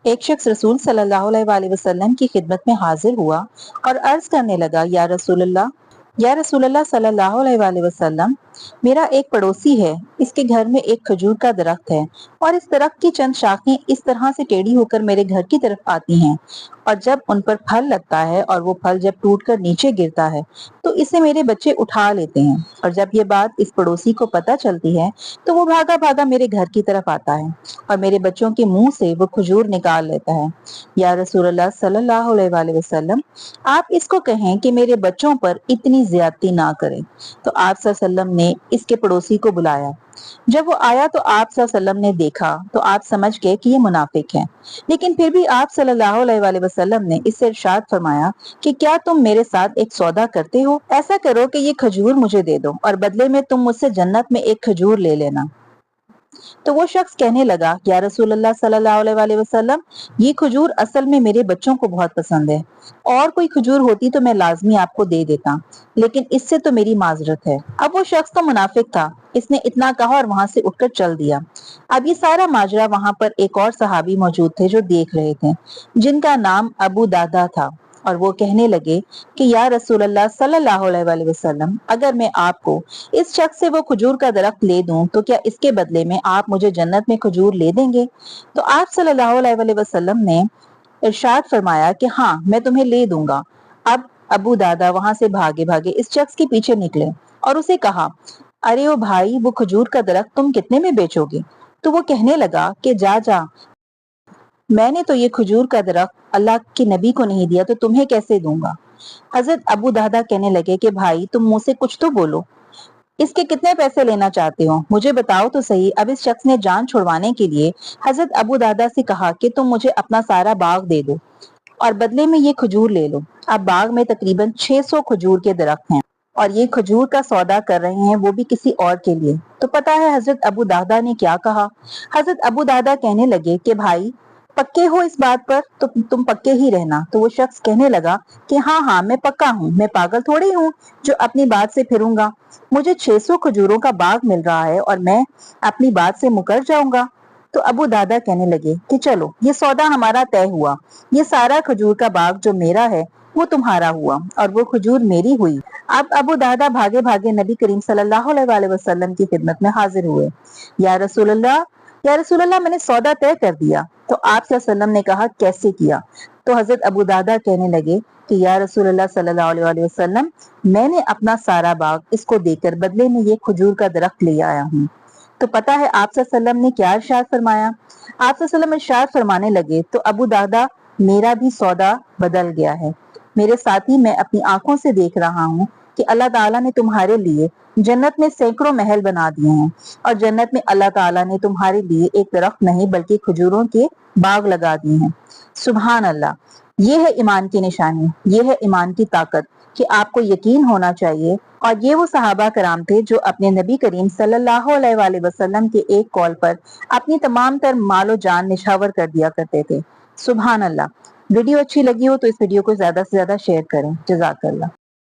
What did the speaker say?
एक शख्स रसूल सल्लल्लाहु अलैहि वसल्लम की खिदमत में हाजिर हुआ और अर्ज करने लगा, या रसूल अल्लाह सल्लल्लाहु अलैहि वसल्लम, मेरा एक पड़ोसी है, इसके घर में एक खजूर का दरख्त है और इस दरख्त की चंद शाखें इस तरह से टेढ़ी होकर मेरे घर की तरफ आती हैं और जब उन पर फल लगता है और वो फल जब टूटकर नीचे गिरता है तो इसे मेरे बच्चे उठा लेते हैं और जब ये बात इस पड़ोसी को पता चलती है तो वो भागा भागा मेरे घर की तरफ आता है और मेरे बच्चों के मुंह से वो खजूर निकाल लेता है। या रसूलल्लाह सल्लल्लाहु अलैहि वसल्लम, आप इसको कहें कि मेरे बच्चों पर इतनी ज्यादती ना करें। तो आप सल्लल्लाहु अलैहि वसल्लम ने इसके पड़ोसी को बुलाया। जब वो आया तो आप सल्लल्लाहु अलैहि वसल्लम ने देखा तो आप समझ गए कि ये मुनाफिक है, लेकिन फिर भी आप सल्लल्लाहु अलैहि वसल्लम ने इससे इरशाद फरमाया कि क्या तुम मेरे साथ एक सौदा करते हो? ऐसा करो कि ये खजूर मुझे दे दो और बदले में तुम मुझसे जन्नत में एक खजूर ले लेना। तो वो शख्स कहने लगा, या रसूलल्लाह सल्लल्लाहु अलैहि वसल्लम, ये खजूर असल में मेरे बच्चों को बहुत पसंद है, और कोई खजूर होती तो मैं लाजमी आपको दे देता, लेकिन इससे तो मेरी माजरत है। अब वो शख्स तो मुनाफिक था, इसने इतना कहा और वहां से उठकर चल दिया। अब ये सारा माजरा वहां पर एक और सहाबी मौजूद थे जो देख रहे थे, जिनका नाम अबू दादा था, और वो कहने लगे कि या रसूलल्लाह सल्लल्लाहु अलैहि वसल्लम, अगर मैं आपको इस शख्स से वो खजूर का दरख्त ले दूं तो क्या इसके बदले में आप मुझे जन्नत में खजूर ले देंगे? तो आप सल्लल्लाहु अलैहि वसल्लम ने इरशाद फरमाया कि हाँ, मैं तुम्हें ले दूंगा। अब अबू दादा वहां से भागे भागे इस शख्स के पीछे निकले और उसे कहा, अरे ओ भाई, वो खजूर का दरख्त तुम कितने में बेचोगे? तो वो कहने लगा कि जा जा, मैंने तो ये खजूर का दरख्त अल्लाह के नबी को नहीं दिया तो तुम्हें कैसे दूंगा? हजरत अबू दादा कहने लगे कि भाई, तुम मुंह से कुछ तो बोलो, इसके कितने पैसे लेना चाहते हो, मुझे बताओ तो सही। अब इस शख्स ने जान छुड़वाने के लिए हजरत अबू दादा से कहा कि तुम मुझे अपना सारा बाग दे दो और बदले में ये खजूर ले लो। अब बाग में तकरीबन 600 खजूर के दरख्त हैं और ये खजूर का सौदा कर रहे हैं, वो भी किसी और के लिए। तो पता है हजरत अबू दादा ने क्या कहा? हजरत अबू दादा कहने लगे कि भाई, पक्के हो इस बात पर? तो तुम पक्के ही रहना। तो वो शख्स कहने लगा कि हाँ हाँ, मैं पक्का हूँ, मैं पागल थोड़ी हूँ जो अपनी बात से फिरूंगा। मुझे 600 खजूरों का बाग मिल रहा है और मैं अपनी बात से मुकर जाऊंगा। तो अबू दादा कहने लगे कि चलो, ये सौदा हमारा तय हुआ, ये सारा खजूर का बाग जो मेरा है वो तुम्हारा हुआ और वो खजूर मेरी हुई। अब अबू दादा भागे भागे नबी करीम सल्लल्लाहु अलैहि वसल्लम की खिदमत में हाजिर हुए। या रसूलल्लाह, या रसूलल्लाह, मैंने सौदा तय कर दिया। तो आप सल्लल्लाहु अलैहि वसल्लम ने कहा, कैसे किया? तो हजरत अबू दादा कहने लगे कि या रसूलल्लाह सल्लल्लाहु अलैहि वसल्लम, मैंने अपना सारा बाग इसको देकर बदले में ये खजूर का दरख्त ले आया हूँ। तो पता है आप सल्लल्लाहु अलैहि वसल्लम ने क्या इरशाद फरमाया? आप सल्लल्लाहु अलैहि वसल्लम इरशाद फरमाने लगे, तो अबू दादा, मेरा भी सौदा बदल गया है। मेरे साथी, मैं अपनी आंखों से देख रहा हूँ कि अल्लाह ताला ने तुम्हारे लिए जन्नत में सैकड़ों महल बना दिए हैं और जन्नत में अल्लाह ताला ने तुम्हारे लिए एक दरख्त नहीं बल्कि खजूरों के बाग लगा दिए हैं। सुभान अल्लाह। ये है ईमान की निशानी, ये है ईमान की ताकत कि आपको यकीन होना चाहिए। और ये वो सहाबा कराम थे जो अपने नबी करीम सल्लल्लाहु अलैहि वसल्लम के एक कॉल पर अपनी तमाम तर मालो जान निछावर कर दिया करते थे। सुभान अल्लाह। वीडियो अच्छी लगी हो तो इस वीडियो को ज्यादा से ज्यादा शेयर करें। जज़ाकल्लाह।